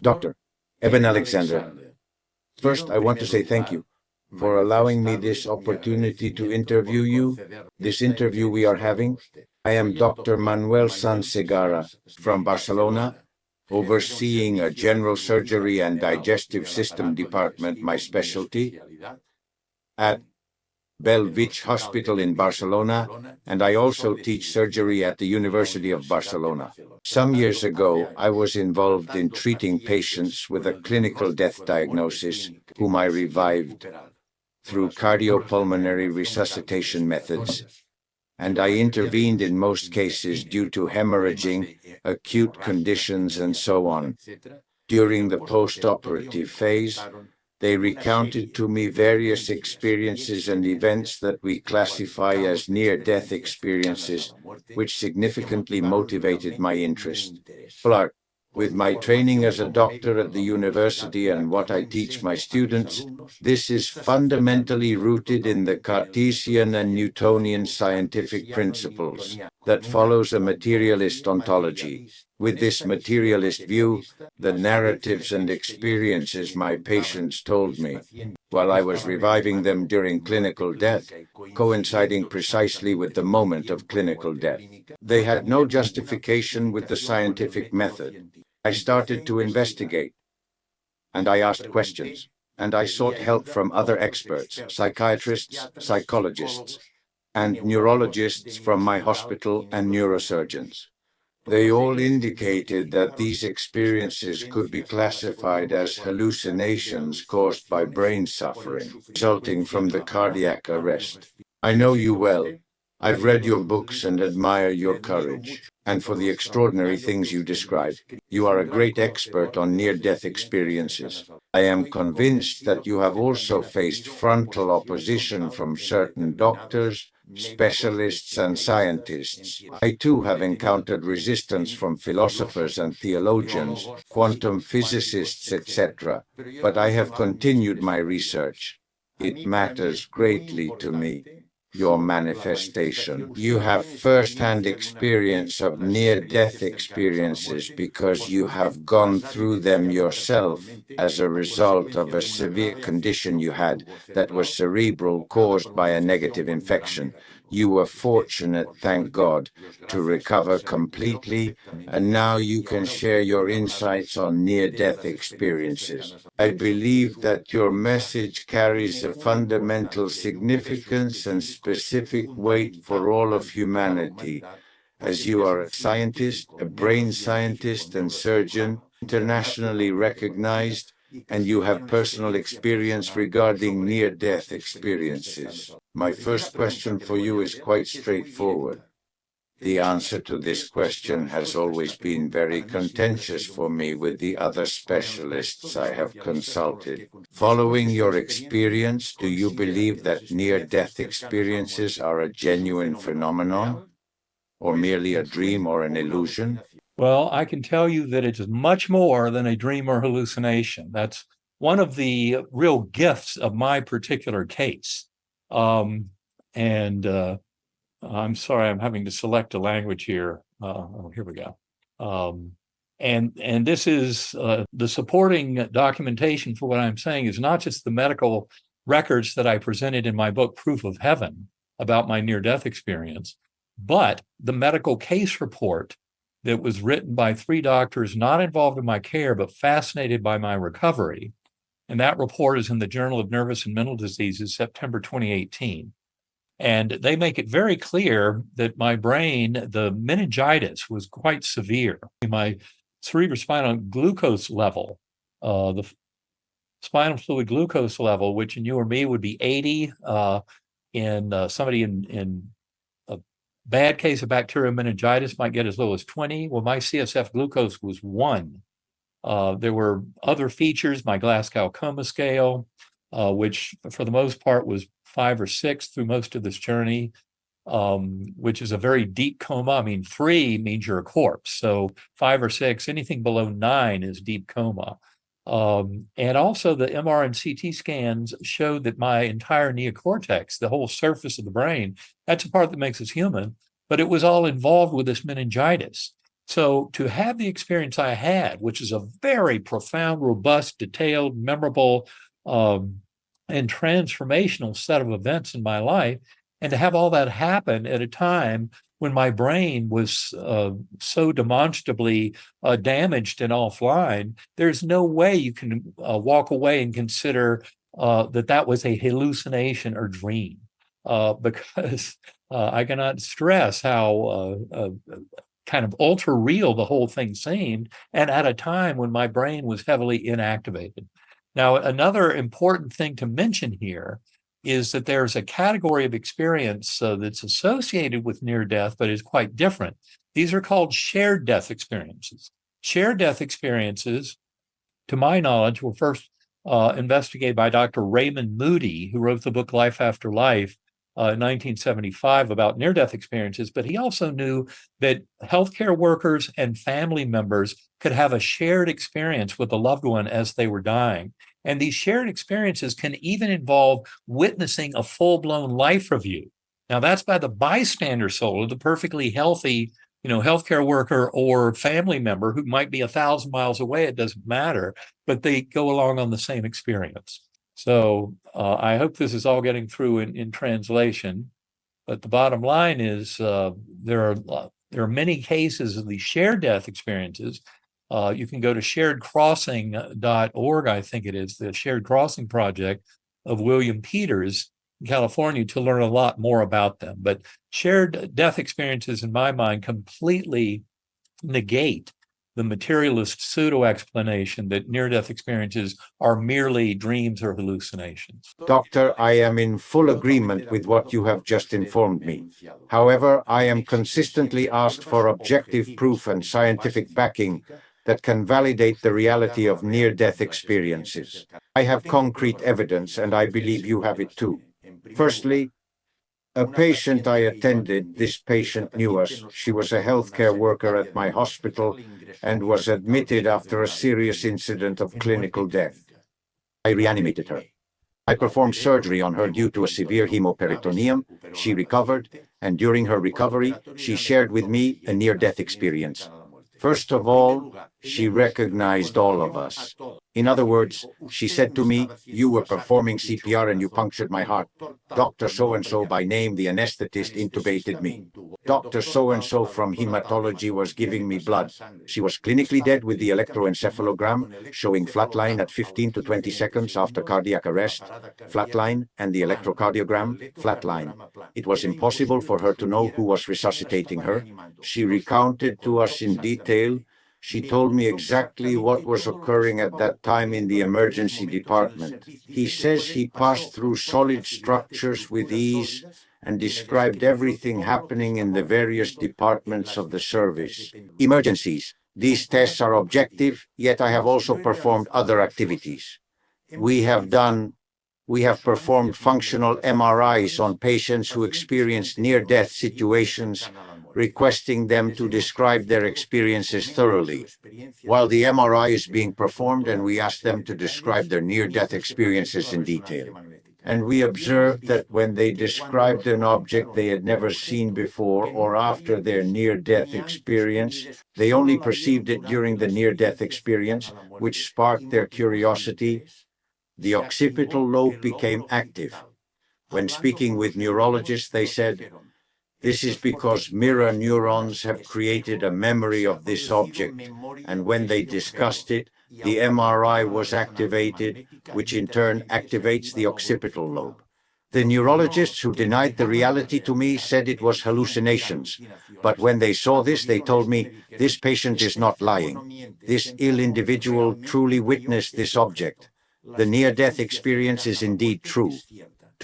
Dr. Eben Alexander, first I want to say thank you for allowing me this opportunity to interview you, this interview we are having. I am Dr. Manuel Sans Segarra from Barcelona, overseeing a general surgery and digestive system department, my specialty, at Bellvitge Hospital in Barcelona, and I also teach surgery at the University of Barcelona. Some years ago, I was involved in treating patients with a clinical death diagnosis, whom I revived through cardiopulmonary resuscitation methods, and I intervened in most cases due to hemorrhaging, acute conditions, and so on. During the post-operative phase, they recounted to me various experiences and events that we classify as near-death experiences, which significantly motivated my interest. Clark, with my training as a doctor at the university and what I teach my students, this is fundamentally rooted in the Cartesian and Newtonian scientific principles that follows a materialist ontology. With this materialist view, the narratives and experiences my patients told me, while I was reviving them during clinical death, coinciding precisely with the moment of clinical death. They had no justification with the scientific method. I started to investigate, and I asked questions, and I sought help from other experts, psychiatrists, psychologists, and neurologists from my hospital and neurosurgeons. They all indicated that these experiences could be classified as hallucinations caused by brain suffering, resulting from the cardiac arrest. I know you well. I've read your books and admire your courage, and for the extraordinary things you describe. You are a great expert on near-death experiences. I am convinced that you have also faced frontal opposition from certain doctors, specialists, and scientists. I too have encountered resistance from philosophers and theologians, quantum physicists, etc., but I have continued my research. It matters greatly to me. Your manifestation. You have first-hand experience of near-death experiences because you have gone through them yourself as a result of a severe condition you had that was cerebral, caused by a negative infection. You were fortunate, thank God, to recover completely, and now you can share your insights on near-death experiences. I believe that your message carries a fundamental significance and specific weight for all of humanity, as you are a scientist, a brain scientist and surgeon, internationally recognized, and you have personal experience regarding near-death experiences. My first question for you is quite straightforward. The answer to this question has always been very contentious for me with the other specialists I have consulted. Following your experience, do you believe that near-death experiences are a genuine phenomenon, or merely a dream or an illusion? Well, I can tell you that it's much more than a dream or hallucination. That's one of the real gifts of my particular case. And I'm sorry, I'm having to select a language here. Here we go. And this is the supporting documentation for what I'm saying is not just the medical records that I presented in my book, Proof of Heaven, about my near-death experience, but the medical case report that was written by 3 doctors not involved in my care, but fascinated by my recovery. And that report is in the Journal of Nervous and Mental Diseases, September 2018. And they make it very clear that my brain, the meningitis was quite severe. My cerebrospinal glucose level, the spinal fluid glucose level, which in you or me would be 80, in somebody in a bad case of bacterial meningitis might get as low as 20. Well, my CSF glucose was 1. There were other features, my Glasgow coma scale, which for the most part was 5 or 6 through most of this journey, which is a very deep coma. I mean, 3 means you're a corpse. So 5 or 6, anything below 9 is deep coma. And also the MR and CT scans showed that my entire neocortex, the whole surface of the brain, that's a part that makes us human, but it was all involved with this meningitis. So to have the experience I had, which is a very profound, robust, detailed, memorable, and transformational set of events in my life, and to have all that happen at a time when my brain was so demonstrably damaged and offline, there's no way you can walk away and consider that was a hallucination or dream, because I cannot stress how kind of ultra real the whole thing seemed, and at a time when my brain was heavily inactivated. Now, another important thing to mention here is that there's a category of experience that's associated with near death, but is quite different. These are called shared death experiences. Shared death experiences, to my knowledge, were first investigated by Dr. Raymond Moody, who wrote the book Life After Life in 1975 about near-death experiences, but he also knew that healthcare workers and family members could have a shared experience with a loved one as they were dying. And these shared experiences can even involve witnessing a full-blown life review. Now, that's by the bystander soul of the perfectly healthy, healthcare worker or family member who might be 1,000 miles away. It doesn't matter, but they go along on the same experience. So I hope this is all getting through in translation. But the bottom line is there are many cases of these shared death experiences. You can go to sharedcrossing.org, I think it is, the Shared Crossing Project of William Peters in California, to learn a lot more about them. But shared death experiences, in my mind, completely negate the materialist pseudo-explanation that near-death experiences are merely dreams or hallucinations. Doctor, I am in full agreement with what you have just informed me. However, I am consistently asked for objective proof and scientific backing that can validate the reality of near-death experiences. I have concrete evidence, and I believe you have it too. Firstly, a patient I attended, this patient knew us. She was a healthcare worker at my hospital and was admitted after a serious incident of clinical death. I reanimated her. I performed surgery on her due to a severe hemoperitoneum. She recovered, and during her recovery, she shared with me a near-death experience. First of all, she recognized all of us. In other words, she said to me, "You were performing CPR and you punctured my heart. Dr. So-and-so by name, the anesthetist, intubated me. Dr. So-and-so from hematology was giving me blood. She was clinically dead with the electroencephalogram showing flatline at 15 to 20 seconds after cardiac arrest, flatline, and the electrocardiogram, flatline. It was impossible for her to know who was resuscitating her. She recounted to us in detail. She told me exactly what was occurring at that time in the emergency department. He says he passed through solid structures with ease and described everything happening in the various departments of the service. Emergencies. These tests are objective, yet I have also performed other activities. We have performed functional MRIs on patients who experienced near-death situations, requesting them to describe their experiences thoroughly. While the MRI is being performed, and we ask them to describe their near-death experiences in detail. And we observed that when they described an object they had never seen before or after their near-death experience, they only perceived it during the near-death experience, which sparked their curiosity. The occipital lobe became active. When speaking with neurologists, they said, "This is because mirror neurons have created a memory of this object, and when they discussed it, the MRI was activated, which in turn activates the occipital lobe." The neurologists who denied the reality to me said it was hallucinations, but when they saw this, they told me, "This patient is not lying. This ill individual truly witnessed this object. The near-death experience is indeed true."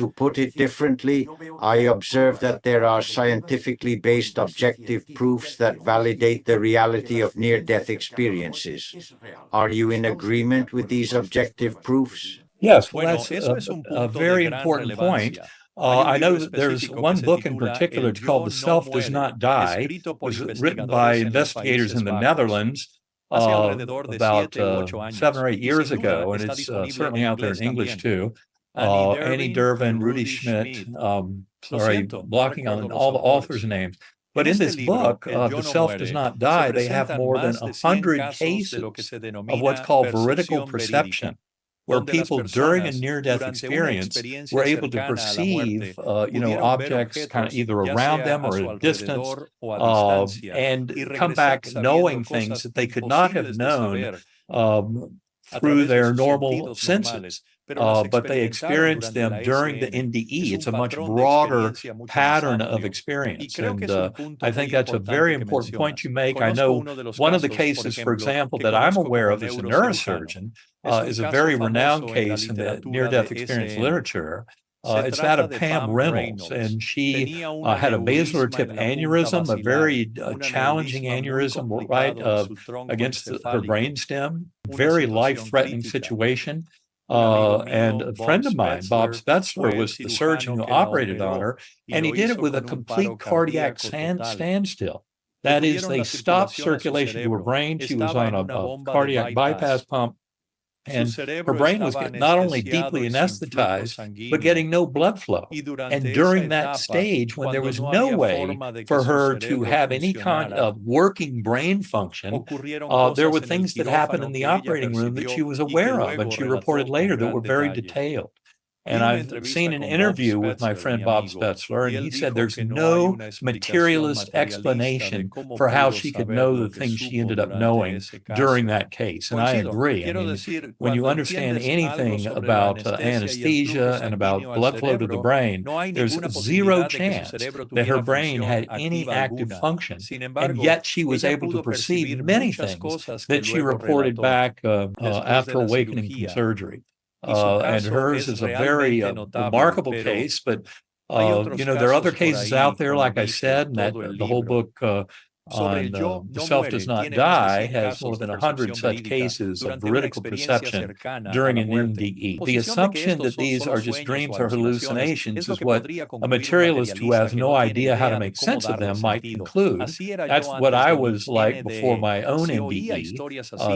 To put it differently, I observe that there are scientifically based objective proofs that validate the reality of near-death experiences. Are you in agreement with these objective proofs? Yes, well, that's a very important point. I know that there's one book in particular, it's called The Self Does Not Die. It was written by investigators in the Netherlands about 7 or 8 years ago, and it's certainly out there in English too. Annie Dervin, Rudy Schmidt, sorry, blocking on all the authors' names. But in this book, The Self Does Not Die, they have more than 100 cases of what's called veridical perception, where people during a near-death experience were able to perceive, objects kind of either around them or at a distance, and come back knowing things that they could not have known through their normal senses. But they experience them during the NDE. It's a much broader pattern of experience. And I think that's a very important point you make. I know one of the cases, for example, that I'm aware of as a neurosurgeon is a very renowned case in the near-death experience literature. It's that of Pam Reynolds, and she had a basilar tip aneurysm, a very challenging aneurysm right against her brainstem, very life-threatening situation. And a friend of mine, Bob Spetzler, was the surgeon who operated on her, and he did it with a complete cardiac standstill. That is, they stopped circulation to her brain. She was on a cardiac bypass pump, and her brain was not only deeply anesthetized, but getting no blood flow. And during that stage, when there was no way for her to have any kind of working brain function, there were things that happened in the operating room that she was aware of, and she reported later that were very detailed. And I've seen an interview with my friend Bob Spetzler, and he said there's no materialist explanation for how she could know the things she ended up knowing during that case. And I agree. I mean, when you understand anything about anesthesia and about blood flow to the brain, there's zero chance that her brain had any active function. And yet she was able to perceive many things that she reported back after awakening from surgery. And hers is a very remarkable case, but there are other cases out there, like I said, and that the whole book on The Self Does Not Die has more than 100 such cases of veridical perception during an NDE. The assumption that these are just dreams or hallucinations is what a materialist who has no idea how to make sense of them might conclude. That's what I was like before my own NDE.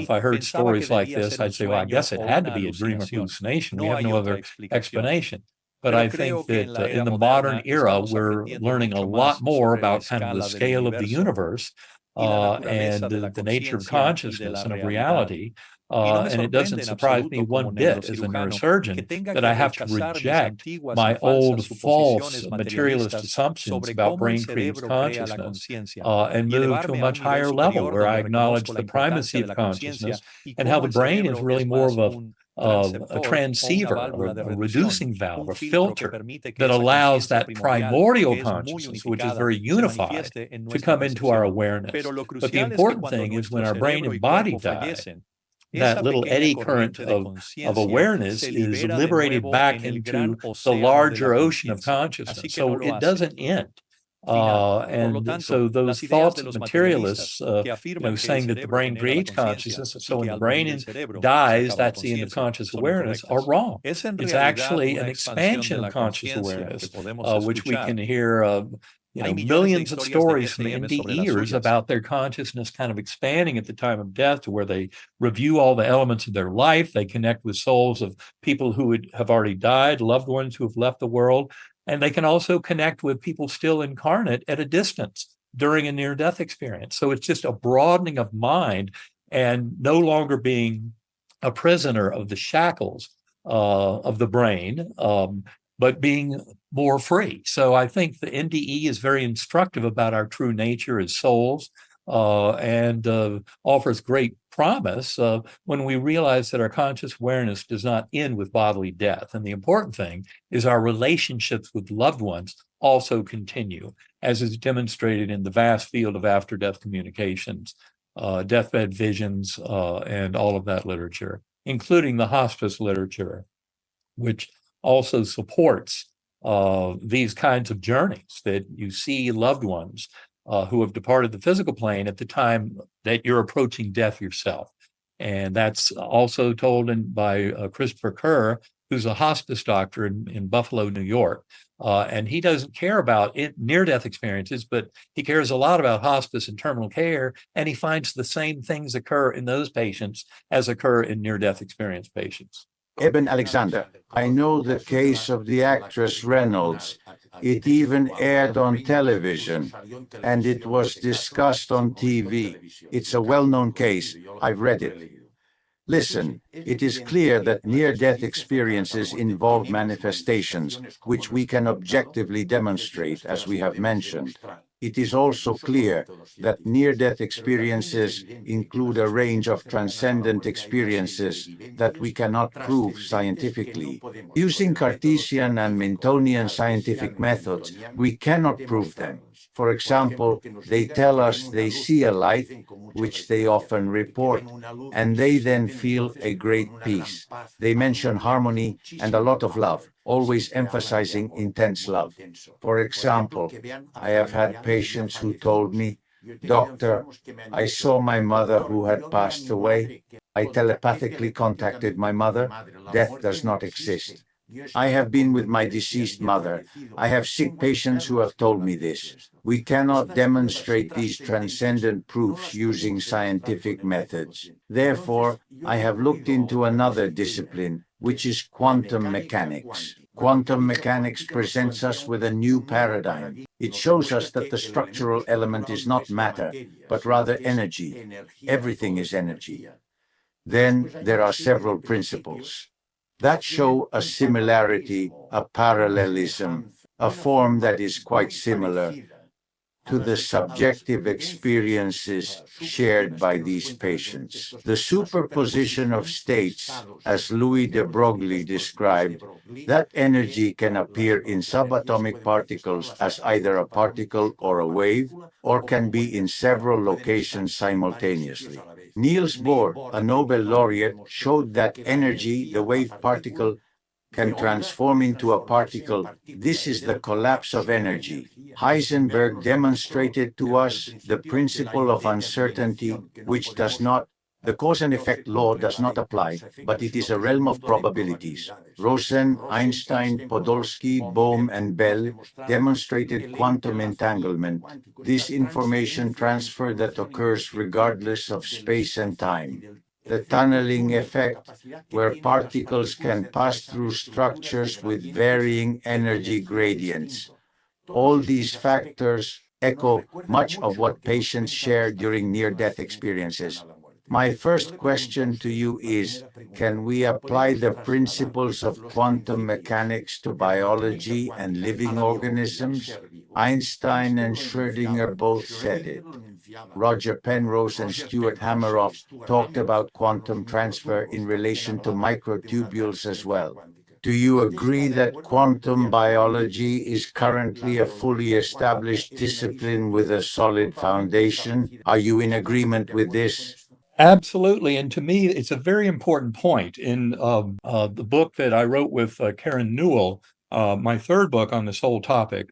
If I heard stories like this, I'd say, well, I guess it had to be a dream or hallucination. We have no other explanation. But I think that in the modern era, we're learning a lot more about kind of the scale of the universe and the nature of consciousness and of reality. And it doesn't surprise me one bit as a neurosurgeon that I have to reject my old false materialist assumptions about brain creates consciousness and move to a much higher level where I acknowledge the primacy of consciousness and how the brain is really more of a transceiver, or a reducing valve, or filter that allows that primordial consciousness, which is very unified, to come into our awareness. But the important thing is when our brain and body die, that little eddy current of awareness is liberated back into the larger ocean of consciousness. So it doesn't end. And so those thoughts of materialists, saying that the brain creates consciousness, so when the brain dies, that's the end of conscious awareness, are wrong. It's actually an expansion of conscious awareness, which we can hear millions of stories from NDEers about their consciousness kind of expanding at the time of death to where they review all the elements of their life. They connect with souls of people who have already died, loved ones who have left the world. And they can also connect with people still incarnate at a distance during a near-death experience. So it's just a broadening of mind and no longer being a prisoner of the shackles of the brain, but being more free. So I think the NDE is very instructive about our true nature as souls and offers great promise when we realize that our conscious awareness does not end with bodily death. And the important thing is our relationships with loved ones also continue, as is demonstrated in the vast field of after-death communications, deathbed visions, and all of that literature, including the hospice literature, which also supports these kinds of journeys that you see loved ones who have departed the physical plane at the time that you're approaching death yourself. And that's also told by Christopher Kerr, who's a hospice doctor in Buffalo, New York. And he doesn't care about near-death experiences, but he cares a lot about hospice and terminal care. And he finds the same things occur in those patients as occur in near-death experience patients. Eben Alexander, I know the case of the actress Reynolds. It even aired on television, and it was discussed on TV. It's a well-known case. I've read it. Listen, it is clear that near-death experiences involve manifestations, which we can objectively demonstrate, as we have mentioned. It is also clear that near-death experiences include a range of transcendent experiences that we cannot prove scientifically. Using Cartesian and Miltonian scientific methods, we cannot prove them. For example, they tell us they see a light, which they often report, and they then feel a great peace. They mention harmony and a lot of love, always emphasizing intense love. For example, I have had patients who told me, "Doctor, I saw my mother who had passed away. I telepathically contacted my mother. Death does not exist." I have been with my deceased mother. I have sick patients who have told me this. We cannot demonstrate these transcendent proofs using scientific methods. Therefore, I have looked into another discipline, which is quantum mechanics. Quantum mechanics presents us with a new paradigm. It shows us that the structural element is not matter, but rather energy. Everything is energy. Then there are several principles that show a similarity, a parallelism, a form that is quite similar to the subjective experiences shared by these patients. The superposition of states, as Louis de Broglie described, that energy can appear in subatomic particles as either a particle or a wave, or can be in several locations simultaneously. Niels Bohr, a Nobel laureate, showed that energy, the wave particle, can transform into a particle. This is the collapse of energy. Heisenberg demonstrated to us the principle of uncertainty, which does not, the cause and effect law does not apply, but it is a realm of probabilities. Rosen, Einstein, Podolsky, Bohm, and Bell demonstrated quantum entanglement, this information transfer that occurs regardless of space and time. The tunneling effect, where particles can pass through structures with varying energy gradients. All these factors echo much of what patients share during near-death experiences. My first question to you is, can we apply the principles of quantum mechanics to biology and living organisms? Einstein and Schrödinger both said it. Roger Penrose and Stuart Hameroff talked about quantum transfer in relation to microtubules as well. Do you agree that quantum biology is currently a fully established discipline with a solid foundation? Are you in agreement with this? Absolutely. And to me, it's a very important point. In the book that I wrote with Karen Newell, my third book on this whole topic,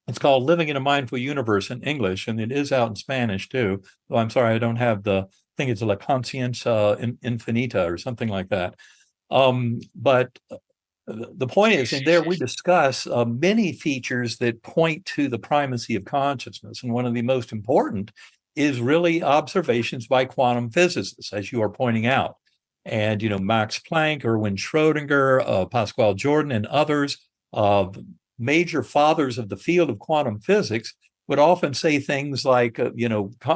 it's called Living in a Mindful Universe in English, and it is out in Spanish too. Though I'm sorry, I don't have I think it's La Conciencia Infinita or something like that. But the point is, in there we discuss many features that point to the primacy of consciousness. And one of the most important is really observations by quantum physicists, as you are pointing out. And, Max Planck, Erwin Schrödinger, Pascual Jordan, and others, major fathers of the field of quantum physics, would often say things like,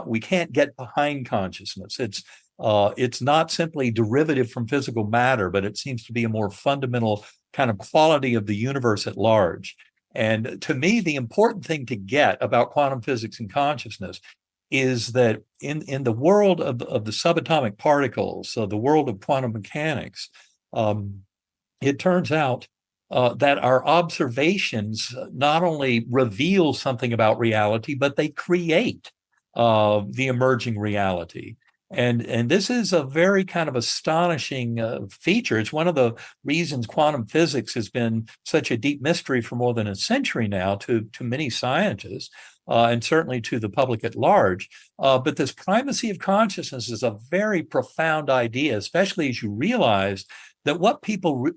we can't get behind consciousness. It's not simply derivative from physical matter, but it seems to be a more fundamental kind of quality of the universe at large. And to me, the important thing to get about quantum physics and consciousness is that in the world of the subatomic particles, so the world of quantum mechanics, it turns out that our observations not only reveal something about reality, but they create the emerging reality. And this is a very kind of astonishing feature. It's one of the reasons quantum physics has been such a deep mystery for more than a century now to many scientists, and certainly to the public at large. But this primacy of consciousness is a very profound idea, especially as you realize that what people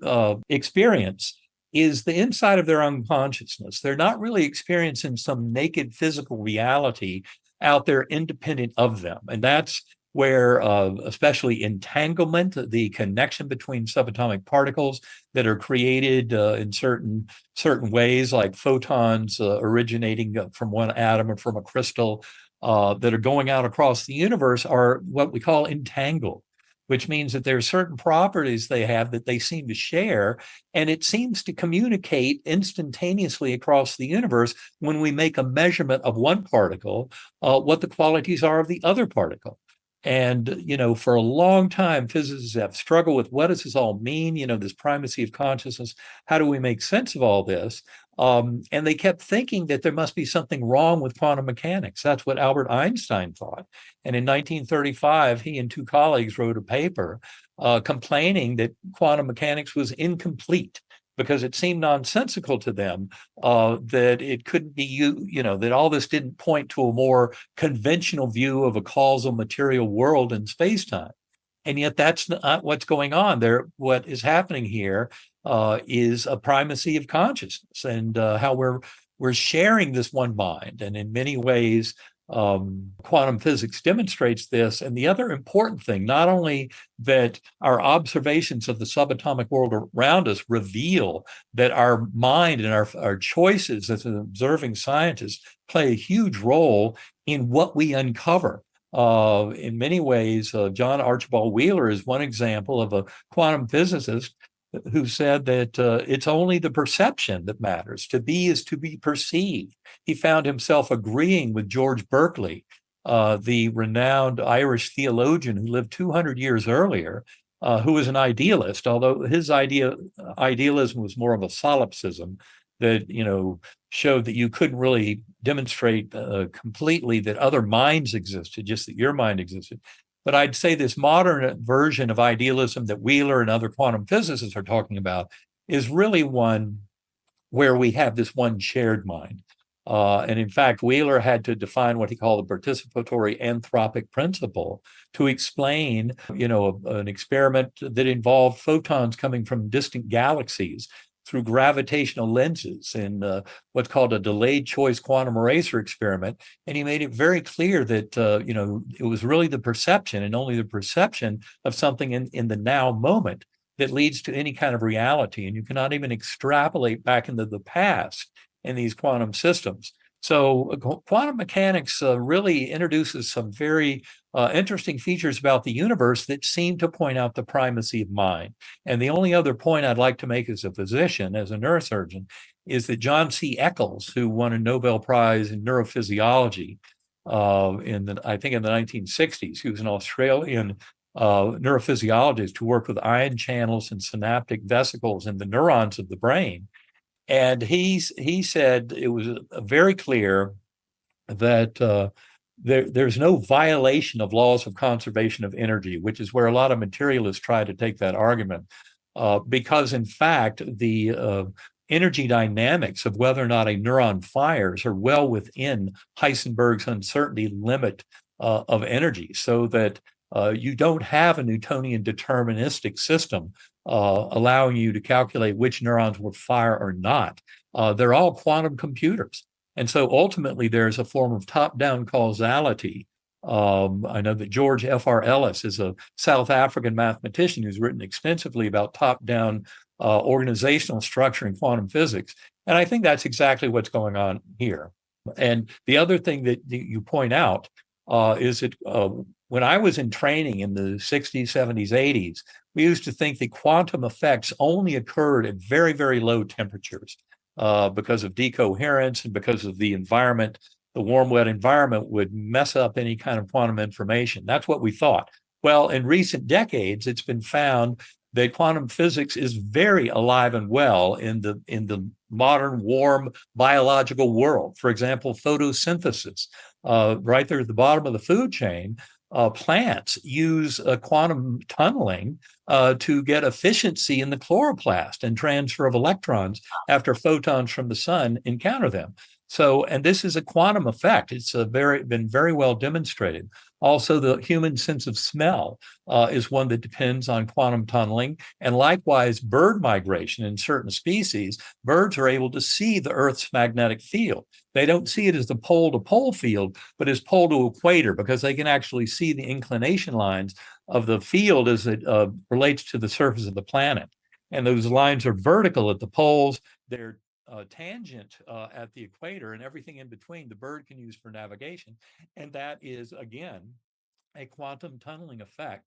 experience is the inside of their own consciousness. They're not really experiencing some naked physical reality out there independent of them. And that's where especially entanglement, the connection between subatomic particles that are created in certain ways, like photons originating from one atom or from a crystal that are going out across the universe, are what we call entangled, which means that there are certain properties they have that they seem to share, and it seems to communicate instantaneously across the universe when we make a measurement of one particle, what the qualities are of the other particle. And, for a long time, physicists have struggled with what does this all mean? This primacy of consciousness. How do we make sense of all this? And they kept thinking that there must be something wrong with quantum mechanics. That's what Albert Einstein thought. And in 1935, he and two colleagues wrote a paper complaining that quantum mechanics was incomplete because it seemed nonsensical to them that it couldn't be, that all this didn't point to a more conventional view of a causal material world in space-time. And yet that's not what's going on there. What is happening here is a primacy of consciousness, and how we're sharing this one mind. And in many ways, quantum physics demonstrates this. And the other important thing, not only that our observations of the subatomic world around us reveal that our mind and our choices as an observing scientist play a huge role in what we uncover. In many ways, John Archibald Wheeler is one example of a quantum physicist who said that it's only the perception that matters. To be is to be perceived. He found himself agreeing with George Berkeley, the renowned Irish theologian who lived 200 years earlier, who was an idealist, although his idealism was more of a solipsism that, showed that you couldn't really demonstrate completely that other minds existed, just that your mind existed. But I'd say this modern version of idealism that Wheeler and other quantum physicists are talking about is really one where we have this one shared mind. And in fact, Wheeler had to define what he called the participatory anthropic principle to explain, an experiment that involved photons coming from distant galaxies through gravitational lenses in what's called a delayed choice quantum eraser experiment. And he made it very clear that, it was really the perception and only the perception of something in the now moment that leads to any kind of reality. And you cannot even extrapolate back into the past in these quantum systems. So quantum mechanics really introduces some very interesting features about the universe that seem to point out the primacy of mind. And the only other point I'd like to make as a physician, as a neurosurgeon, is that John C. Eccles, who won a Nobel Prize in neurophysiology I think in the 1960s, he was an Australian neurophysiologist who worked with ion channels and synaptic vesicles in the neurons of the brain. And he said it was very clear that there's no violation of laws of conservation of energy, which is where a lot of materialists try to take that argument, because in fact, the energy dynamics of whether or not a neuron fires are well within Heisenberg's uncertainty limit of energy, so that you don't have a Newtonian deterministic system allowing you to calculate which neurons will fire or not. They're all quantum computers. And so ultimately, there's a form of top-down causality. I know that George F.R. Ellis is a South African mathematician who's written extensively about top-down organizational structure in quantum physics. And I think that's exactly what's going on here. And the other thing that you point out is that when I was in training in the 60s, 70s, 80s, we used to think that quantum effects only occurred at very, very low temperatures because of decoherence and because of the environment. The warm, wet environment would mess up any kind of quantum information. That's what we thought. Well, in recent decades, it's been found that quantum physics is very alive and well in the modern, warm biological world. For example, photosynthesis. Right there at the bottom of the food chain, plants use quantum tunneling to get efficiency in the chloroplast and transfer of electrons after photons from the sun encounter them. So, and this is a quantum effect. It's been very well demonstrated. Also, the human sense of smell is one that depends on quantum tunneling. And likewise, bird migration in certain species, birds are able to see the Earth's magnetic field. They don't see it as the pole to pole field, but as pole to equator, because they can actually see the inclination lines of the field as it relates to the surface of the planet. And those lines are vertical at the poles. They're tangent at the equator, and everything in between the bird can use for navigation. And that is, again, a quantum tunneling effect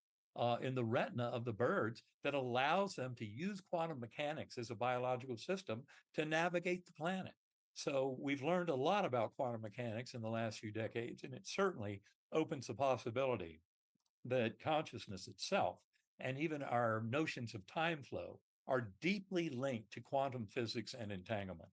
in the retina of the birds that allows them to use quantum mechanics as a biological system to navigate the planet. So we've learned a lot about quantum mechanics in the last few decades, and it certainly opens the possibility that consciousness itself and even our notions of time flow are deeply linked to quantum physics and entanglement.